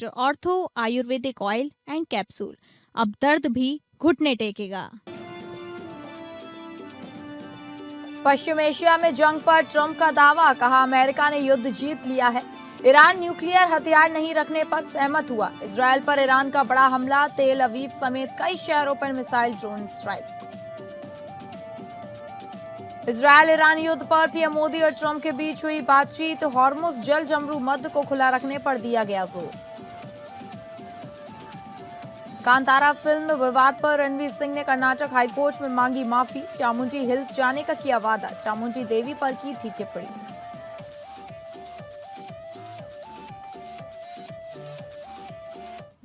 Best ortho Ayurvedic oil and capsule. अब दर्द भी घुटने टेकेगा। पश्चिम एशिया में जंग पर ट्रंप का दावा, कहा अमेरिका ने युद्ध जीत लिया है। ईरान न्यूक्लियर हथियार नहीं रखने पर सहमत हुआ। इजरायल पर ईरान का बड़ा हमला, तेल अवीव समेत कई शहरों पर missile drone strike. Israel Iran युद्ध पर पीएम मोदी और ट्रंप के बीच हुई बातचीत, हॉर्मुज जल जमरू मध्य को खुला रखने पर दिया गया जोर। कांतारा फिल्म विवाद पर रणवीर सिंह ने कर्नाटक हाईकोर्ट में मांगी माफी, चामुंडी हिल्स जाने का किया वादा, चामुंडी देवी पर की थी टिप्पणी।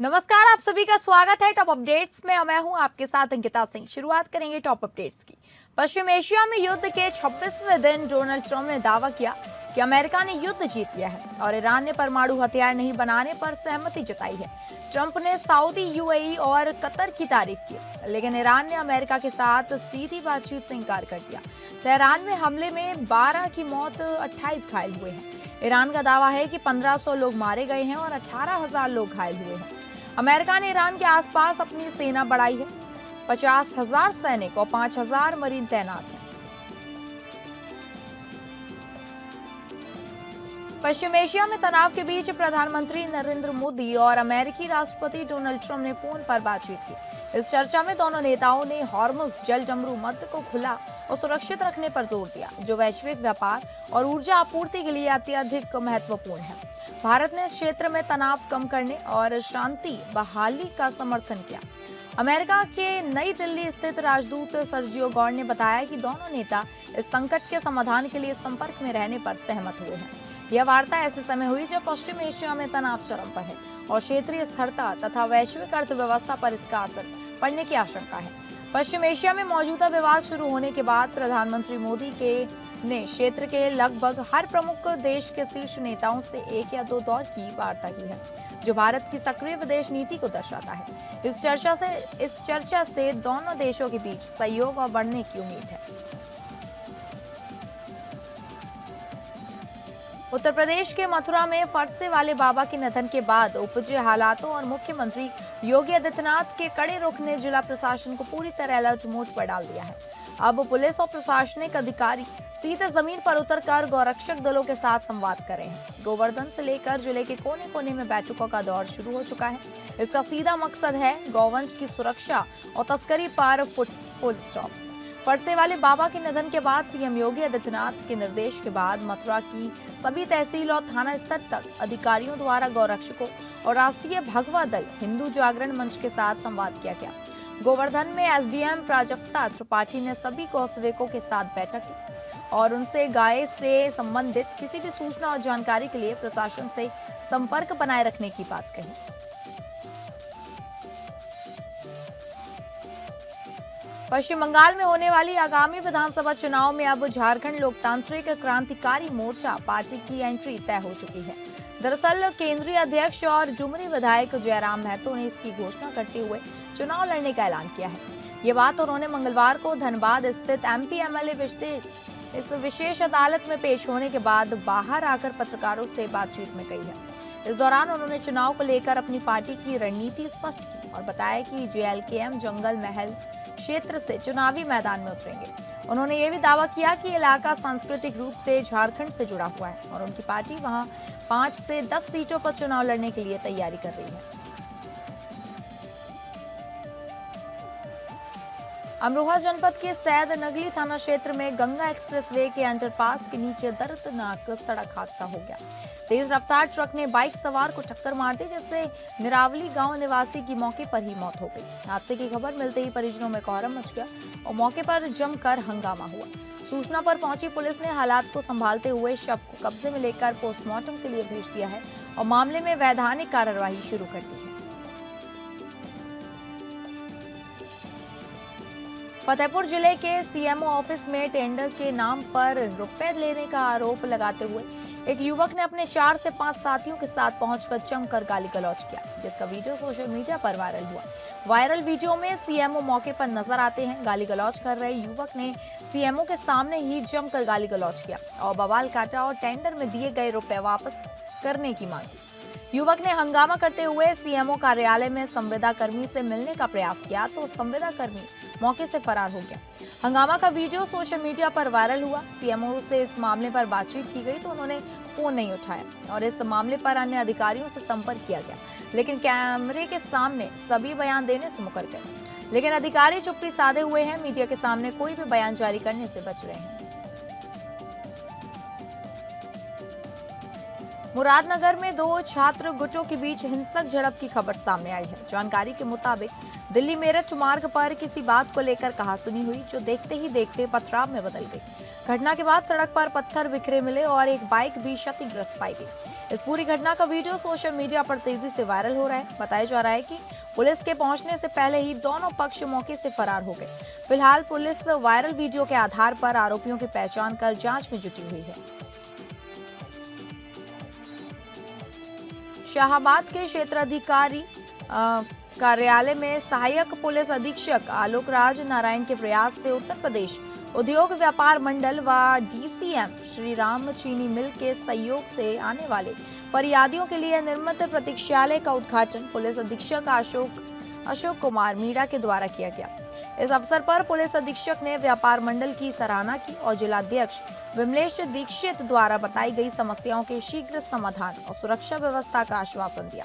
नमस्कार, आप सभी का स्वागत है टॉप अपडेट्स में। मैं हूं आपके साथ अंकिता सिंह। शुरुआत करेंगे टॉप अपडेट्स की। पश्चिम एशिया में युद्ध के 26वें दिन डोनाल्ड ट्रंप ने दावा किया कि अमेरिका ने युद्ध जीत लिया है और ईरान ने परमाणु हथियार नहीं बनाने पर सहमति जताई है। ट्रंप ने सऊदी, यूएई और कतर की तारीफ की, लेकिन ईरान ने अमेरिका के साथ सीधी बातचीत से इंकार कर दिया। तेहरान में हमले में 12 की मौत, 28 घायल हुए हैं। ईरान का दावा है कि 1500 लोग मारे गए हैं और 18,000 लोग घायल हुए हैं। अमेरिका ने ईरान के आसपास अपनी सेना बढ़ाई है। 50,000 सैनिक और 5,000 मरीन तैनात हैं। पश्चिम एशिया में तनाव के बीच प्रधानमंत्री नरेंद्र मोदी और अमेरिकी राष्ट्रपति डोनाल्ड ट्रंप ने फोन पर बातचीत की। इस चर्चा में दोनों नेताओं ने हॉर्मुज जल जमरू मध्य को खुला और सुरक्षित रखने पर जोर दिया, जो वैश्विक व्यापार और ऊर्जा आपूर्ति के लिए अत्यधिक महत्वपूर्ण है। भारत ने इस क्षेत्र में तनाव कम करने और शांति बहाली का समर्थन किया। अमेरिका के नई दिल्ली स्थित राजदूत सर्जियो गौर ने बताया कि दोनों नेता इस संकट के समाधान के लिए संपर्क में रहने पर सहमत हुए हैं। यह वार्ता ऐसे समय हुई जब पश्चिम एशिया में तनाव चरम पर है और क्षेत्रीय स्थिरता तथा वैश्विक अर्थव्यवस्था पर इसका असर पड़ने की आशंका है। पश्चिम एशिया में मौजूदा विवाद शुरू होने के बाद प्रधानमंत्री मोदी ने क्षेत्र के लगभग हर प्रमुख देश के शीर्ष नेताओं से 1 या 2 दौर की वार्ता की है, जो भारत की सक्रिय विदेश नीति को दर्शाता है। इस चर्चा से दोनों देशों के बीच सहयोग और बढ़ने की उम्मीद है। उत्तर प्रदेश के मथुरा में फरसे वाले बाबा के निधन के बाद उपजे हालातों और मुख्यमंत्री योगी आदित्यनाथ के कड़े रुख ने जिला प्रशासन को पूरी तरह अलर्ट मोड पर डाल दिया है। अब पुलिस और प्रशासनिक अधिकारी सीधे जमीन पर उतरकर गौरक्षक दलों के साथ संवाद कर रहे हैं। गोवर्धन से लेकर जिले के कोने कोने में बैठकों का दौर शुरू हो चुका है। इसका सीधा मकसद है गौवंश की सुरक्षा और तस्करी पर फुल स्टॉप। फरसे वाले बाबा के निधन के बाद सीएम योगी आदित्यनाथ के निर्देश के बाद मथुरा की सभी तहसील और थाना स्तर तक अधिकारियों द्वारा गौरक्षकों और राष्ट्रीय भगवा दल हिंदू जागरण मंच के साथ संवाद किया गया। गोवर्धन में एसडीएम प्राजक्ता त्रिपाठी ने सभी गौसेवकों के साथ बैठक की और उनसे गाय से संबंधित किसी भी सूचना और जानकारी के लिए प्रशासन से संपर्क बनाए रखने की बात कही। पश्चिम बंगाल में होने वाली आगामी विधानसभा चुनाव में अब झारखंड लोकतांत्रिक क्रांतिकारी मोर्चा पार्टी की एंट्री तय हो चुकी है। दरअसल केंद्रीय अध्यक्ष और डुमरी विधायक जयराम महतो ने इसकी घोषणा करते हुए चुनाव लड़ने का ऐलान किया है। ये बात उन्होंने मंगलवार को धनबाद स्थित एमपी एमएलए इस विशेष अदालत में पेश होने के बाद बाहर आकर पत्रकारों से बातचीत में कही है। इस दौरान उन्होंने चुनाव को लेकर अपनी पार्टी की रणनीति स्पष्ट की और बताया कि जेएलकेएम जंगल महल क्षेत्र से चुनावी मैदान में उतरेंगे। उन्होंने ये भी दावा किया कि इलाका सांस्कृतिक रूप से झारखंड से जुड़ा हुआ है और उनकी पार्टी वहां 5 से 10 सीटों पर चुनाव लड़ने के लिए तैयारी कर रही है। अमरोहा जनपद के सैद नगली थाना क्षेत्र में गंगा एक्सप्रेसवे के अंडरपास के नीचे दर्दनाक सड़क हादसा हो गया। तेज रफ्तार ट्रक ने बाइक सवार को टक्कर मार दी, जिससे निरावली गांव निवासी की मौके पर ही मौत हो गई। हादसे की खबर मिलते ही परिजनों में कोहराम मच गया और मौके पर जमकर हंगामा हुआ। सूचना पर पहुंची पुलिस ने हालात को संभालते हुए शव को कब्जे में लेकर पोस्टमार्टम के लिए भेज दिया है और मामले में वैधानिक कार्रवाई शुरू कर दी है। फतेहपुर जिले के सीएमओ ऑफिस में टेंडर के नाम पर रुपए लेने का आरोप लगाते हुए एक युवक ने अपने 4 से 5 साथियों के साथ पहुंचकर जमकर गाली गलौज किया, जिसका वीडियो सोशल मीडिया पर वायरल हुआ। वायरल वीडियो में सीएमओ मौके पर नजर आते हैं। गाली गलौज कर रहे युवक ने सीएमओ के सामने ही जमकर गाली गलौज किया और बवाल काटा और टेंडर में दिए गए रुपए वापस करने की मांग की। युवक ने हंगामा करते हुए सीएमओ कार्यालय में संविदा कर्मी से मिलने का प्रयास किया तो संविदा कर्मी मौके से फरार हो गया। हंगामा का वीडियो सोशल मीडिया पर वायरल हुआ। सीएमओ से इस मामले पर बातचीत की गई तो उन्होंने फोन नहीं उठाया और इस मामले पर अन्य अधिकारियों से संपर्क किया गया, लेकिन कैमरे के सामने सभी बयान देने से मुकर गए। लेकिन अधिकारी चुप्पी साधे हुए हैं, मीडिया के सामने कोई भी बयान जारी करने से बच रहे हैं। मुरादनगर में दो छात्र गुटों के बीच हिंसक झड़प की खबर सामने आई है। जानकारी के मुताबिक दिल्ली मेरठ मार्ग पर किसी बात को लेकर कहासुनी हुई, जो देखते ही देखते पथराव में बदल गई। घटना के बाद सड़क पर पत्थर बिखरे मिले और एक बाइक भी क्षतिग्रस्त पाई गई। इस पूरी घटना का वीडियो सोशल मीडिया पर तेजी से वायरल हो रहा है। बताया जा रहा है कि पुलिस के पहुंचने से पहले ही दोनों पक्ष मौके से फरार हो गए। फिलहाल पुलिस वायरल वीडियो के आधार पर आरोपियों की पहचान कर जांच में जुटी हुई है। शाहबाद के क्षेत्राधिकारी कार्यालय में सहायक पुलिस अधीक्षक आलोक राज नारायण के प्रयास से उत्तर प्रदेश उद्योग व्यापार मंडल व डीसीएम श्री राम चीनी मिल के सहयोग से आने वाले फरियादियों के लिए निर्मित प्रतीक्षालय का उद्घाटन पुलिस अधीक्षक अशोक कुमार मीणा के द्वारा किया गया। इस अवसर पर पुलिस अधीक्षक ने व्यापार मंडल की सराहना की और जिलाध्यक्ष विमलेश दीक्षित द्वारा बताई गई समस्याओं के शीघ्र समाधान और सुरक्षा व्यवस्था का आश्वासन दिया।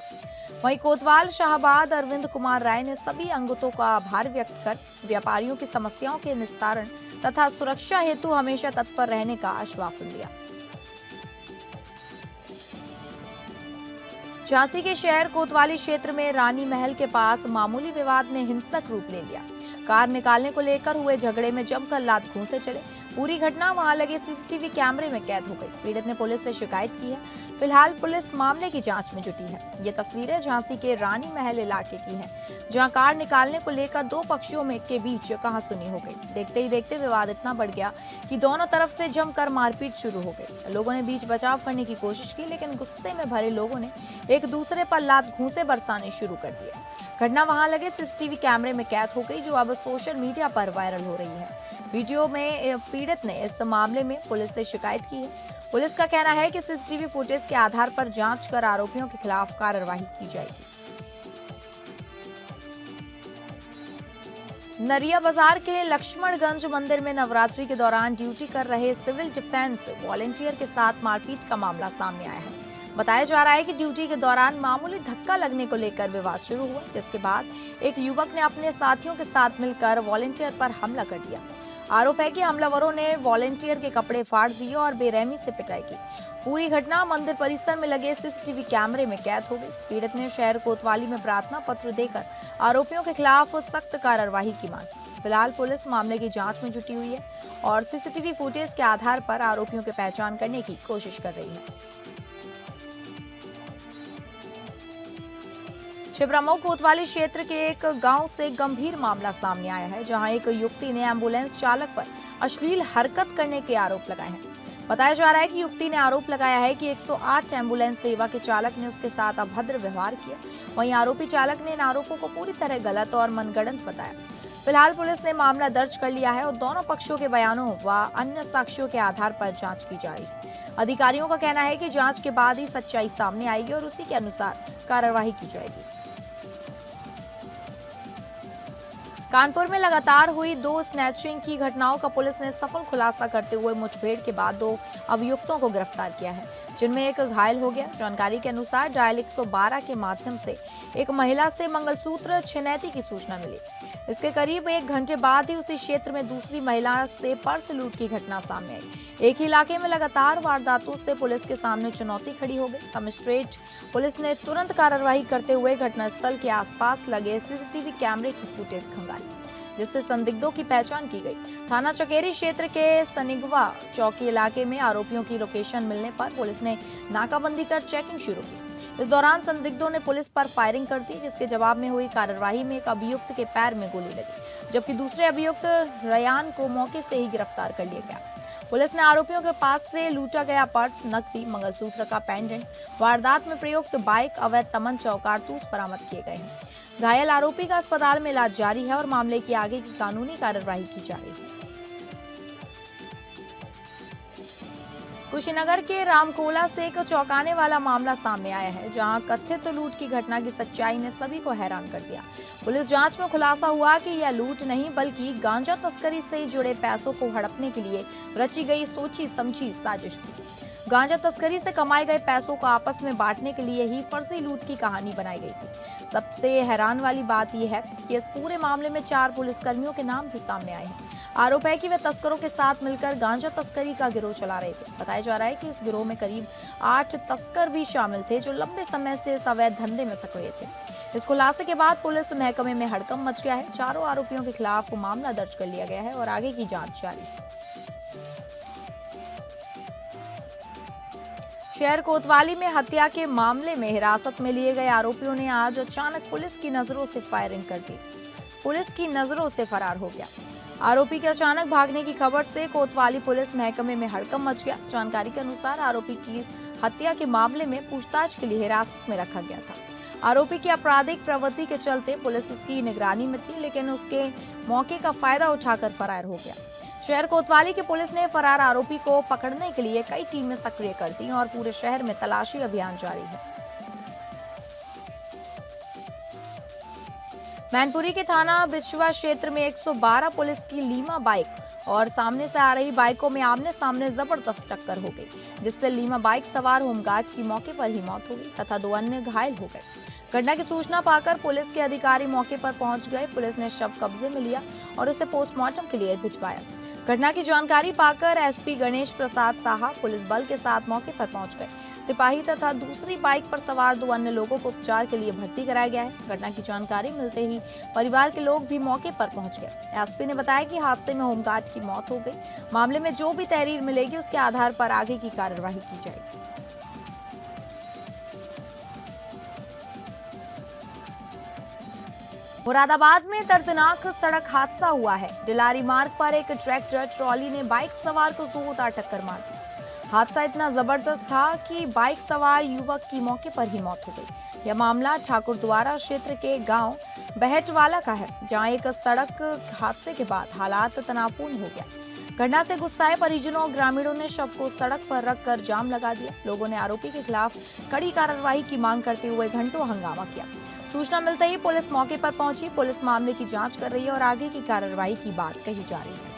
वहीं कोतवाल शाहबाद अरविंद कुमार राय ने सभी अंगतों का आभार व्यक्त कर व्यापारियों की समस्याओं के निस्तारण तथा सुरक्षा हेतु हमेशा तत्पर रहने का आश्वासन दिया। झांसी के शहर कोतवाली क्षेत्र में रानी महल के पास मामूली विवाद ने हिंसक रूप ले लिया। कार निकालने को लेकर हुए झगड़े में जमकर लात घूंसे चले। पूरी घटना वहां लगे सीसीटीवी कैमरे में कैद हो गई। पीड़ित ने पुलिस से शिकायत की है। फिलहाल पुलिस मामले की जांच में जुटी है। ये तस्वीरें झांसी के रानी महल इलाके की हैं, जहां कार निकालने को लेकर दो पक्षों में के बीच कहासुनी हो गई। देखते ही देखते विवाद इतना बढ़ गया कि दोनों तरफ से जमकर मारपीट शुरू हो गई। लोगों ने बीच बचाव करने की कोशिश की, लेकिन गुस्से में भरे लोगों ने एक दूसरे पर लात घूंसे बरसाने शुरू कर दिए। घटना वहां लगे सीसीटीवी कैमरे में कैद हो गई, जो अब सोशल मीडिया पर वायरल हो रही है। वीडियो में पीड़ित ने इस मामले में पुलिस से शिकायत की है। पुलिस का कहना है कि सीसीटीवी फुटेज के आधार पर जांच कर आरोपियों के खिलाफ कार्रवाई की जाएगी। नरिया बाजार के लक्ष्मणगंज मंदिर में नवरात्रि के दौरान ड्यूटी कर रहे सिविल डिफेंस वॉलेंटियर के साथ मारपीट का मामला सामने आया है। बताया जा रहा है कि ड्यूटी के दौरान मामूली धक्का लगने को लेकर विवाद शुरू हुआ, जिसके बाद एक युवक ने अपने साथियों के साथ मिलकर वॉलेंटियर पर हमला कर दिया। आरोप है कि हमलावरों ने वॉलेंटियर के कपड़े फाड़ दिए और बेरहमी से पिटाई की। पूरी घटना मंदिर परिसर में लगे सीसीटीवी कैमरे में कैद हो गई। पीड़ित ने शहर कोतवाली में प्रार्थना पत्र देकर आरोपियों के खिलाफ सख्त कार्रवाई की मांग। फिलहाल पुलिस मामले की जांच में जुटी हुई है और सीसीटीवी फुटेज के आधार पर आरोपियों की पहचान करने की कोशिश कर रही है। छिबरामऊ कोतवाली क्षेत्र के एक गांव से गंभीर मामला सामने आया है, जहां एक युवती ने एम्बुलेंस चालक पर अश्लील हरकत करने के आरोप लगाए हैं। बताया जा रहा है कि युवती ने आरोप लगाया है कि 108 एम्बुलेंस सेवा के चालक ने उसके साथ अभद्र व्यवहार किया। वहीं आरोपी चालक ने इन आरोपों को पूरी तरह गलत और मनगढ़ंत बताया। फिलहाल पुलिस ने मामला दर्ज कर लिया है और दोनों पक्षों के बयानों व अन्य साक्ष्यों के आधार पर जांच की जा रही है। अधिकारियों का कहना है कि जांच के बाद ही सच्चाई सामने आएगी और उसी के अनुसार कार्रवाई की जाएगी। कानपुर में लगातार हुई दो स्नैचिंग की घटनाओं का पुलिस ने सफल खुलासा करते हुए मुठभेड़ के बाद दो अभियुक्तों को गिरफ्तार किया है, जिनमें एक घायल हो गया। जानकारी के अनुसार डायल 112 के माध्यम से एक महिला से मंगलसूत्र छिनैती की सूचना मिली। इसके करीब 1 घंटे बाद ही उसी क्षेत्र में दूसरी महिला से पर्स लूट की घटना सामने आई। एक ही इलाके में लगातार वारदातों से पुलिस के सामने चुनौती खड़ी हो गई। कमिश्नरेट पुलिस ने तुरंत कार्रवाई करते हुए घटनास्थल के आसपास लगे सीसीटीवी कैमरे की फुटेज खंगाली, जिससे संदिग्धों की पहचान की गई। थाना चकेरी क्षेत्र के सनिगवा चौकी इलाके में आरोपियों की लोकेशन मिलने पर पुलिस ने नाकाबंदी कर चेकिंग शुरू की। इस दौरान संदिग्धों ने पुलिस पर फायरिंग कर दी, जिसके जवाब में हुई कार्रवाई में एक अभियुक्त के पैर में गोली लगी, जबकि दूसरे अभियुक्त रयान को मौके से ही गिरफ्तार कर लिया गया। पुलिस ने आरोपियों के पास से लूटा गया पर्स, नकदी, मंगलसूत्र का पेंडेंट, वारदात में प्रयुक्त बाइक, अवैध तमंचा और कारतूस बरामद किए गए हैं। घायल आरोपी का अस्पताल में इलाज जारी है और मामले की आगे की कानूनी कार्रवाई की जा रही है। कुशीनगर के रामकोला से एक चौंकाने वाला मामला सामने आया है, जहां कथित लूट की घटना की सच्चाई ने सभी को हैरान कर दिया। पुलिस जांच में खुलासा हुआ कि यह लूट नहीं बल्कि गांजा तस्करी से जुड़े पैसों को हड़पने के लिए रची गई सोची समझी साजिश थी। गांजा तस्करी से कमाए गए पैसों को आपस में बांटने के लिए ही फर्जी लूट की कहानी बनाई गई थी। सबसे हैरान वाली बात यह है कि इस पूरे मामले में 4 पुलिसकर्मियों के नाम भी सामने आए हैं। आरोप है कि वे तस्करों के साथ मिलकर गांजा तस्करी का गिरोह चला रहे थे। बताया जा रहा है कि इस गिरोह में करीब 8 तस्कर भी शामिल थे, जो लंबे समय से इस अवैध धंधे में सक्रिय थे। इस खुलासे के बाद पुलिस महकमे में हड़कंप मच गया है। चारों आरोपियों के खिलाफ मामला दर्ज कर लिया गया है और आगे की जांच जारी है। शहर कोतवाली में हत्या के मामले में हिरासत में लिए गए आरोपियों ने आज अचानक पुलिस की नजरों से फायरिंग कर दी। पुलिस की नजरों से फरार हो गया। आरोपी के अचानक भागने की खबर से कोतवाली पुलिस महकमे में हड़कंप मच गया। जानकारी के अनुसार आरोपी की हत्या के मामले में पूछताछ के लिए हिरासत में रखा गया था। आरोपी की आपराधिक प्रवृत्ति के चलते पुलिस उसकी निगरानी में थी, लेकिन उसके मौके का फायदा उठाकर फरार हो गया। शहर कोतवाली की पुलिस ने फरार आरोपी को पकड़ने के लिए कई टीमें सक्रिय कर दी और पूरे शहर में तलाशी अभियान जारी है। मैनपुरी के थाना बिछुआ क्षेत्र में 112 पुलिस की लीमा बाइक और सामने से आ रही बाइकों में आमने सामने जबरदस्त टक्कर हो गई, जिससे लीमा बाइक सवार होमगार्ड की मौके पर ही मौत हो गई तथा 2 अन्य घायल हो गए। घटना की सूचना पाकर पुलिस के अधिकारी मौके पर पहुंच गए। पुलिस ने शव कब्जे में लिया और उसे पोस्टमार्टम के लिए भिजवाया। घटना की जानकारी पाकर एसपी गणेश प्रसाद साहा पुलिस बल के साथ मौके पर पहुंच गए। सिपाही तथा दूसरी बाइक पर सवार 2 अन्य लोगों को उपचार के लिए भर्ती कराया गया है। घटना की जानकारी मिलते ही परिवार के लोग भी मौके पर पहुंच गए। एसपी ने बताया कि हादसे में होमगार्ड की मौत हो गई। मामले में जो भी तहरीर मिलेगी उसके आधार पर आगे की कार्रवाई की जाएगी। मुरादाबाद में दर्दनाक सड़क हादसा हुआ है। डिलारी मार्ग पर एक ट्रैक्टर ट्रॉली ने बाइक सवार को जोरदार टक्कर मार दी। हादसा इतना जबरदस्त था कि बाइक सवार युवक की मौके पर ही मौत हो गई। यह मामला ठाकुरद्वारा क्षेत्र के गांव बहटवाला का है, जहां एक सड़क हादसे के बाद हालात तनावपूर्ण हो गया। घटना से गुस्साए परिजनों और ग्रामीणों ने शव को सड़क पर रखकर जाम लगा दिया। लोगों ने आरोपी के खिलाफ कड़ी कार्रवाई की मांग करते हुए घंटों हंगामा किया। सूचना मिलते ही पुलिस मौके पर पहुंची। पुलिस मामले की जांच कर रही है और आगे की कार्रवाई की बात कही जा रही है।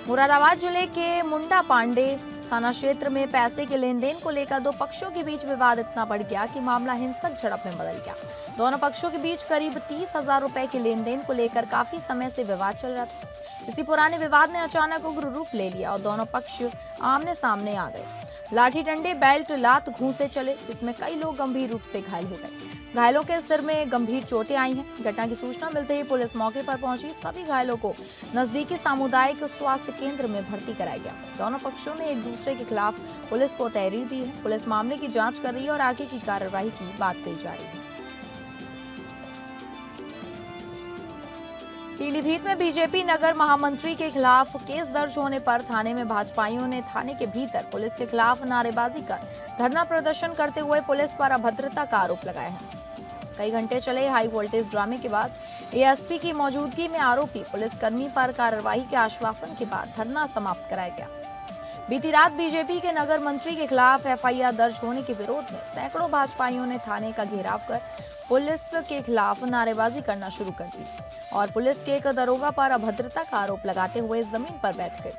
मुरादाबाद जिले के मुंडा पांडे थाना क्षेत्र में पैसे के लेन देन को लेकर 2 पक्षों के बीच विवाद इतना बढ़ गया कि मामला हिंसक झड़प में बदल गया। दोनों पक्षों के बीच करीब 30,000 रुपए के लेन देन को लेकर काफी समय से विवाद चल रहा था। इसी पुराने विवाद ने अचानक उग्र रूप ले लिया और दोनों पक्ष आमने सामने आ गए। लाठी डंडे, बेल्ट, लात, घूंसे चले, जिसमें कई लोग गंभीर रूप से घायल हो गए। घायलों के सिर में गंभीर चोटें आई हैं। घटना की सूचना मिलते ही पुलिस मौके पर पहुंची। सभी घायलों को नजदीकी सामुदायिक स्वास्थ्य केंद्र में भर्ती कराया गया। दोनों पक्षों ने एक दूसरे के खिलाफ पुलिस को तहरीर दी है। पुलिस मामले की जांच कर रही है और आगे की कार्रवाई की बात कही जा रही है। पीलीभीत में बीजेपी नगर महामंत्री के खिलाफ केस दर्ज होने पर थाने में भाजपाइयों ने थाने के भीतर पुलिस के खिलाफ नारेबाजी कर धरना प्रदर्शन करते हुए पुलिस पर अभद्रता का आरोप लगाया है। कई घंटे चले हाई वोल्टेज ड्रामे के बाद एएसपी की मौजूदगी में आरोपी पुलिसकर्मी पर कार्रवाई के आश्वासन के बाद धरना समाप्त कराया गया। बीती रात बीजेपी के नगर मंत्री के खिलाफ एफआईआर दर्ज होने के विरोध में सैकड़ों भाजपाइयों ने थाने का घेराव कर पुलिस के खिलाफ नारेबाजी करना शुरू कर दी और पुलिस के एक दरोगा पर अभद्रता का आरोप लगाते हुए जमीन पर बैठ गए।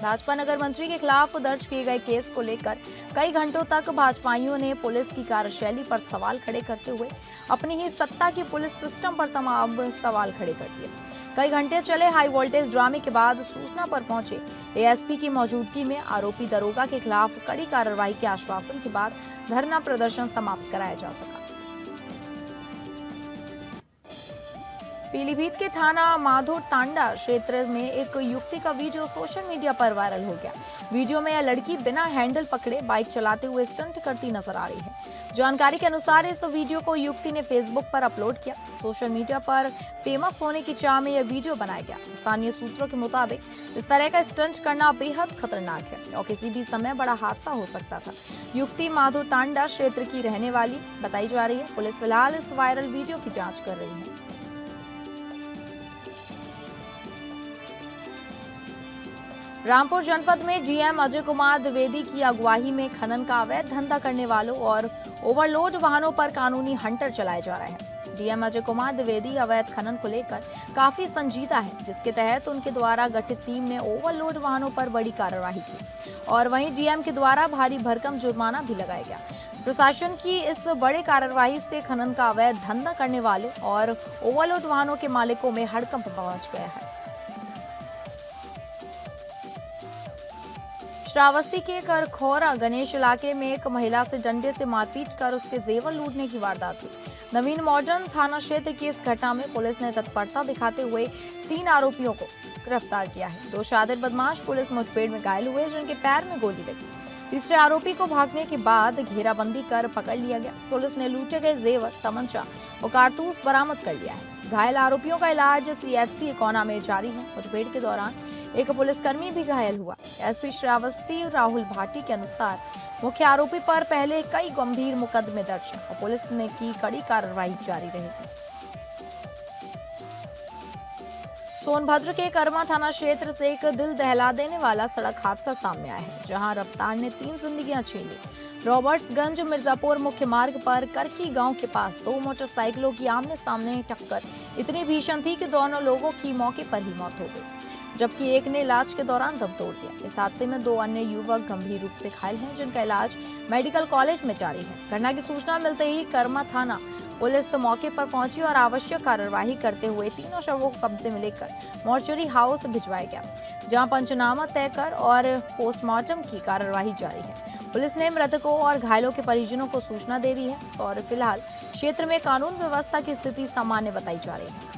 भाजपा नगर मंत्री के खिलाफ दर्ज किए गए केस को लेकर कई घंटों तक भाजपाइयों ने पुलिस की कार्यशैली पर सवाल खड़े करते हुए अपनी ही सत्ता की पुलिस सिस्टम पर तमाम सवाल खड़े कर दिए। कई घंटे चले हाई वोल्टेज ड्रामे के बाद सूचना पर पहुंचे एएसपी की मौजूदगी में आरोपी दरोगा के खिलाफ कड़ी कार्रवाई के आश्वासन के बाद धरना प्रदर्शन समाप्त कराया जा सका। पीलीभीत के थाना माधोर तांडा क्षेत्र में एक युवती का वीडियो सोशल मीडिया पर वायरल हो गया। वीडियो में यह लड़की बिना हैंडल पकड़े बाइक चलाते हुए स्टंट करती नजर आ रही है। जानकारी के अनुसार इस वीडियो को युवती ने फेसबुक पर अपलोड किया। सोशल मीडिया पर फेमस होने की चाह में यह वीडियो बनाया गया। स्थानीय सूत्रों के मुताबिक इस तरह का स्टंट करना बेहद खतरनाक है और किसी भी समय बड़ा हादसा हो सकता था। युवती माधोर तांडा क्षेत्र की रहने वाली बताई जा रही है। पुलिस फिलहाल इस वायरल वीडियो की जाँच कर रही है। रामपुर जनपद में डीएम अजय कुमार द्विवेदी की अगुवाई में खनन का अवैध धंधा करने वालों और ओवरलोड वाहनों पर कानूनी हंटर चलाए जा रहे हैं। डीएम अजय कुमार द्विवेदी अवैध खनन को लेकर काफी संजीदा है, जिसके तहत उनके द्वारा गठित टीम ने ओवरलोड वाहनों पर बड़ी कार्रवाई की और वहीं डीएम के द्वारा भारी भरकम जुर्माना भी लगाया गया। प्रशासन की इस बड़े कार्रवाई से खनन का अवैध धंधा करने वालों और ओवरलोड वाहनों के मालिकों में हड़कंप पहुंच गया है। श्रावस्ती के करखौरा गणेश इलाके में एक महिला से डंडे से मारपीट कर उसके जेवर लूटने की वारदात हुई। नवीन मॉडर्न थाना क्षेत्र की इस घटना में पुलिस ने तत्परता दिखाते हुए 3 आरोपियों को गिरफ्तार किया है। 2 शातिर बदमाश पुलिस मुठभेड़ में घायल हुए, जिनके पैर में गोली लगी। तीसरे आरोपी को भागने के बाद घेराबंदी कर पकड़ लिया गया। पुलिस ने लूटे गए जेवर, तमंचा और कारतूस बरामद कर लिया है। घायल आरोपियों का इलाज सीएचसी इकोना में जारी है। मुठभेड़ के दौरान एक पुलिसकर्मी भी घायल हुआ। एसपी श्रावस्ती राहुल भाटी के अनुसार मुख्य आरोपी पर पहले कई गंभीर मुकदमे दर्ज हैं और पुलिस ने की कड़ी कार्रवाई जारी रहेगी। सोनभद्र के कर्मा थाना क्षेत्र से एक दिल दहला देने वाला सड़क हादसा सामने आया है, जहां रफ्तार ने 3 जिंदगियां छीन ली। रॉबर्ट्सगंज मिर्जापुर मुख्य मार्ग पर करकी गांव के पास 2 मोटरसाइकिलों की आमने सामने टक्कर इतनी भीषण थी कि दोनों लोगों की मौके पर ही मौत हो गई, जबकि एक ने इलाज के दौरान दम तोड़ दिया। इस हादसे में 2 अन्य युवक गंभीर रूप से घायल हैं, जिनका इलाज मेडिकल कॉलेज में जारी है। घटना की सूचना मिलते ही कर्मा थाना पुलिस मौके पर पहुंची और आवश्यक कार्यवाही करते हुए तीनों शवों को कब्जे में लेकर मॉर्चरी हाउस भिजवाया गया, जहां पंचनामा तय कर और पोस्टमार्टम की कार्यवाही जारी है। पुलिस ने मृतकों और घायलों के परिजनों को सूचना दे दी है और फिलहाल क्षेत्र में कानून व्यवस्था की स्थिति सामान्य बताई जा रही है।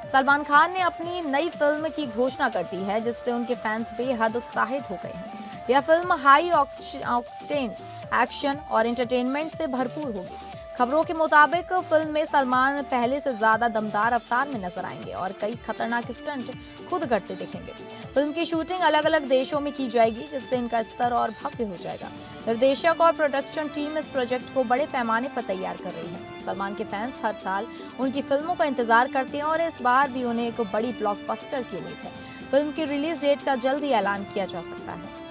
सलमान खान ने अपनी नई फिल्म की घोषणा कर दी है, जिससे उनके फैंस बेहद उत्साहित हो गए हैं। यह फिल्म हाई ऑक्टेन एक्शन और एंटरटेनमेंट से भरपूर होगी। खबरों के मुताबिक फिल्म में सलमान पहले से ज्यादा दमदार अवतार में नजर आएंगे और कई खतरनाक स्टंट खुद करते दिखेंगे। फिल्म की शूटिंग अलग अलग देशों में की जाएगी, जिससे इनका स्तर और भव्य हो जाएगा। निर्देशक और प्रोडक्शन टीम इस प्रोजेक्ट को बड़े पैमाने पर तैयार कर रही है। सलमान के फैंस हर साल उनकी फिल्मों का इंतजार करते हैं और इस बार भी उन्हें एक बड़ी ब्लॉकबस्टर की उम्मीद है। फिल्म की रिलीज डेट का जल्द ही ऐलान किया जा सकता है।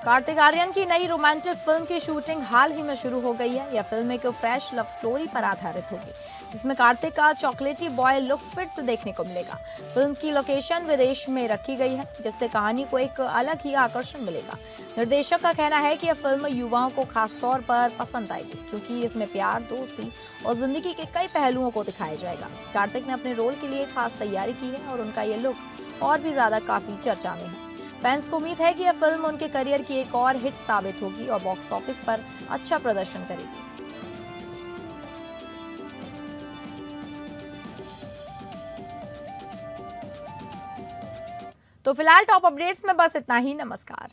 कार्तिक आर्यन की नई रोमांटिक फिल्म की शूटिंग हाल ही में शुरू हो गई है। यह फिल्म एक फ्रेश लव स्टोरी पर आधारित होगी, जिसमें कार्तिक का चॉकलेटी बॉय लुक फिर से देखने को मिलेगा। फिल्म की लोकेशन विदेश में रखी गई है, जिससे कहानी को एक अलग ही आकर्षण मिलेगा। निर्देशक का कहना है कि यह फिल्म युवाओं को खास तौर पर पसंद आएगी, क्योंकि इसमें प्यार, दोस्ती और जिंदगी के कई पहलुओं को दिखाया जाएगा। कार्तिक ने अपने रोल के लिए खास तैयारी की है और उनका ये लुक और भी ज्यादा काफी चर्चा में है। फैंस को उम्मीद है कि यह फिल्म उनके करियर की एक और हिट साबित होगी और बॉक्स ऑफिस पर अच्छा प्रदर्शन करेगी। तो फिलहाल टॉप अपडेट्स में बस इतना ही। नमस्कार।